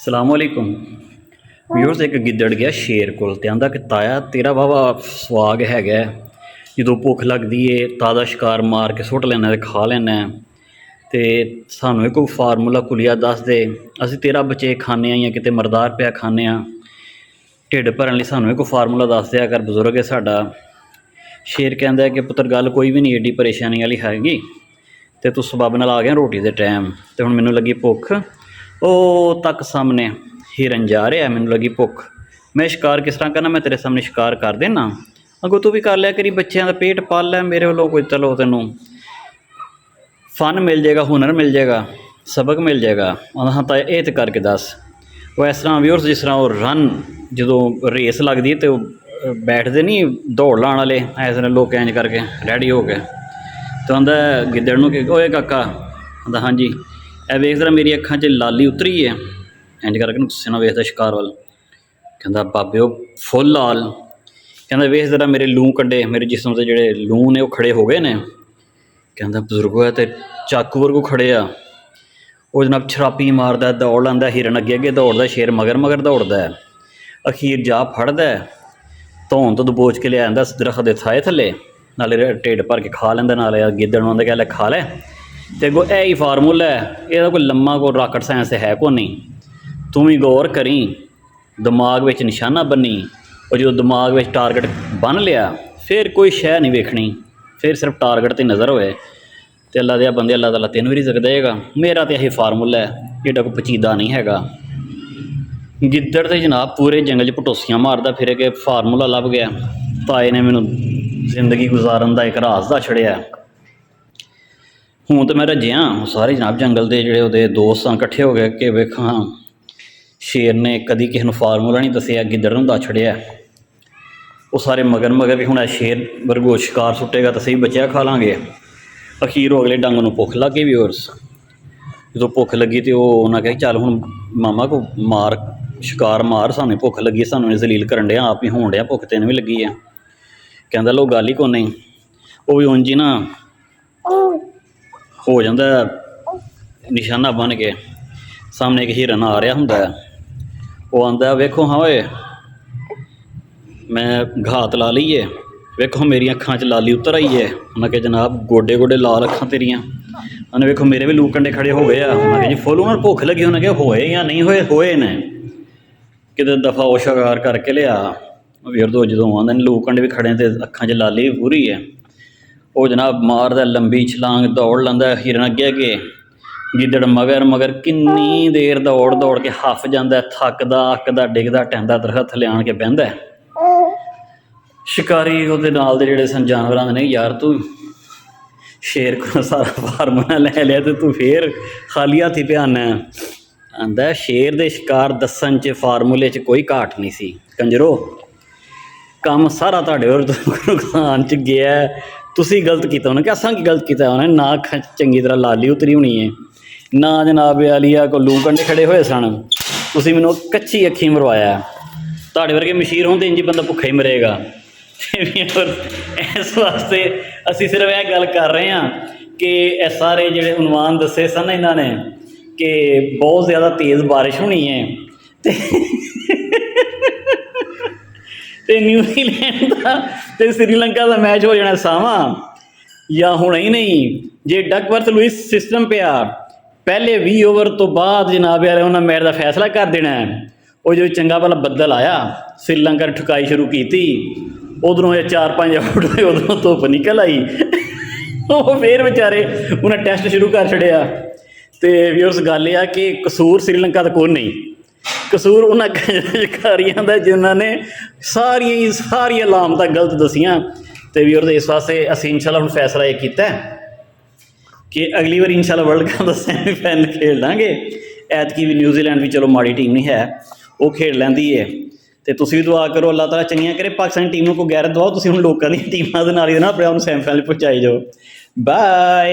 ਸਲਾਮੁਅਲੈकुम viewers. एक गिद्दड़ गया शेर कोल ते आंदा कि ताया तेरा वाहवा सुआग हैगा जो भुख लगती है ताज़ा शिकार मार के सुट लेना ते खा लेना तो सानू एक फार्मूला कुलिया दस दे असी तेरा बचे खाने या किते मरदार पिया खाने ढिड भरन लई सानू एक फार्मूला दस दिया कर बजुर्ग है साडा। शेर कहता है कि पुत्र गल कोई भी नहीं एडी परेशानी वाली हैगी तो तू सबब नाल आ गया रोटी के टाइम तो हुण मैनू लगी भुख ओ तक सामने हिरन जा रहा है, मैनू लगी भुख मैं शिकार किस तरह करना, मैं तेरे सामने शिकार कर देना अगों तू भी कर लिया करी बच्चों का पेट पाल लै मेरे वालों कोई चलो तेनों फन मिल जाएगा, हुनर मिल जाएगा, सबक मिल जाएगा। हाँ तो ये तो करके दस। वो इस तरह व्यूअर्स जिस तरह वो रन जो रेस लगती है तो बैठते नहीं दौड़ लाने वाले इस तरह लोग इंज करके रेडी हो गए तो आंदा गिद्दड़ नूं कि ओए काका आंदा हाँ जी ए वेख जरा मेरी अखां च लाली उतरी है इंज करके गुस्से नाल वेखदा शिकार वाल कहंदा बाबे ओ फुल लाल कहंदा वेख जरा मेरे लूं कंडे मेरे जिस्म से जिहड़े लूं ने वो खड़े हो गए ने कहंदा बजुर्गो है तो चाकू वर्गू खड़े आ। वो जनाब छरापी मारदा दौड़ लांदा हिरन अगे अगे दौड़दा शेर मगर मगर दौड़दा अखीर जा फड़दा धौन तो दबोच के लिया दरख्त के थाए थले नाले ढिड भर के खा लैंदा नाले गिद्दड़ नूं आंदा कह लै खा लै तो अगो यही फार्मूला है यदा कोई लम्मा कोई रॉकेट साइंस है को नहीं। तू भी गौर करी दिमाग में निशाना बनी और जो दिमाग में टारगेट बन लिया फिर कोई शह नहीं वेखनी फिर सिर्फ टारगेट पर नज़र होए तो अल्लाह दे बंदे अल्लाह ताला तेनों भी रिज़्क देगा। मेरा तो यही फार्मूला है एडा कोई पचीदा नहीं हैगा। गिद्दड़ तो जनाब पूरे जंगल पटोसियाँ मारदा फिर के फार्मूला लभ गया ताए ने मैनू जिंदगी गुजारन का एक राज दस छड़िया। हूँ तो मैं रज्जिया सारे जनाब जंगल के जोड़े वो दोस्त इकट्ठे हो गए कि वेखा शेर ने कभी किसी को फार्मूला नहीं दसिया गिद्दड़ नूं दस छड़िया। वो सारे मगर मगर भी हूँ शेर वर्गो शिकार सुटेगा तो सही बचिया खा लाँगे। अखीर हो अगले डंग नूं भुख लग गई व्यूअर्स। जो भुख लगी तो उन्हें कहा चल हूँ मामा को मार शिकार मार सानू भुख लगी सानू जलील करन दिया आप ही होण दिया भुख तेन भी लगी है। कहता लो गल ही को नहीं वो भी उंज ही ना हो जाता निशाना बन के सामने एक हिरन आ रहा होंदा वो आंदा वेखो हाँ ओए मैं घात ला ली है वेखो मेरी अखां च लाली उतर आई है। उन्हें कहा जनाब गोडे गोडे लाल अखां तेरियां। उन्हें वेखो मेरे भी लू कंडे खड़े हो गए उन्हें कहा जी फुल उन्हें भुख लगी उन्हें कहा होए या नहीं होए होए ने कि दफा वो शिकार करके लिया फिर दो जो आंदे लू कंडे भी खड़े तो अखां च लाली भी पूरी है। वो जनाब मारदा लंबी छलांग दौड़ लांदा हिरन अगे अगे गिद्दड़ मगर मगर किन्नी देर दौड़ दौड़ के हफ जाता थकदा अकदा डिगदा टहंदा दरख्त थले आण के बहिंदा। शिकारी उहदे नाल दे जिहड़े सन जानवर आंदे ने यार तू शेर को सारा फार्मूला लै लिया तो तू फिर खाली हत्थ ही पियाना आंदा शेर दे शिकार दस्सन च फार्मूले च कोई घाट नहीं सी कंजरो काम सारा तुहाडे होर नुकसान च गया तुसी गलत किया। उन्हें असां की गलत किया उन्हें ना अखां चंगी तरह लाली उतरी होनी है ना जनाब आलिया को लू कंडे खड़े होए सन तुसी मैनू कच्ची अखी मरवाया तुहाडे वर्गे मशीर होण ते इंज बंदा भुक्खा ही मरेगा। इस वास्ते असी सिर्फ यह गल कर रहे हैं कि सारे जिहड़े उनवान दसे सन इन्हां ने कि बहुत ज़्यादा तेज़ बारिश होनी है तो न्यूजीलैंड का तो श्रीलंका का मैच हो जाना सावा या होना ही नहीं जे डकवर्थ लुइस सिस्टम पिया पहले 20 ओवर तो बाद जनाब यार उन्हें मैच का फैसला कर देना है। वो जो चंगा भला बदल आया श्रीलंका ने ठुकाई शुरू की उधरों ये 4-5 आउट हुए उधरों धुप निकल आई वो फिर बेचारे उन्हें टेस्ट शुरू कर छड़िया। तो व्यूअर्स गल यह कि कसूर श्रीलंका का कोई नहीं कसूर उन्होंने शिकारियों का जिन्होंने सारिया लामत गलत दसियाँ। तो व्यूअर्स इस वास्ते असीं इंशाअल्लाह हुण फैसला ये किया कि अगली बार इंशाअल्लाह वर्ल्ड कप का सैमीफाइनल खेल लाँगे। ऐतकी भी न्यूजीलैंड भी चलो माड़ी टीम नहीं है वो खेल लैंदी है तो तुसीं भी दुआ करो अल्लाह ताला चंगियां करे पाकिस्तानी टीम को गैरत दवाओ तुसीं हुण लोकां दी टीमां दे नाल ही ना अपने आप नूं सैमीफाइनल पहुंचाई जाओ। बाय।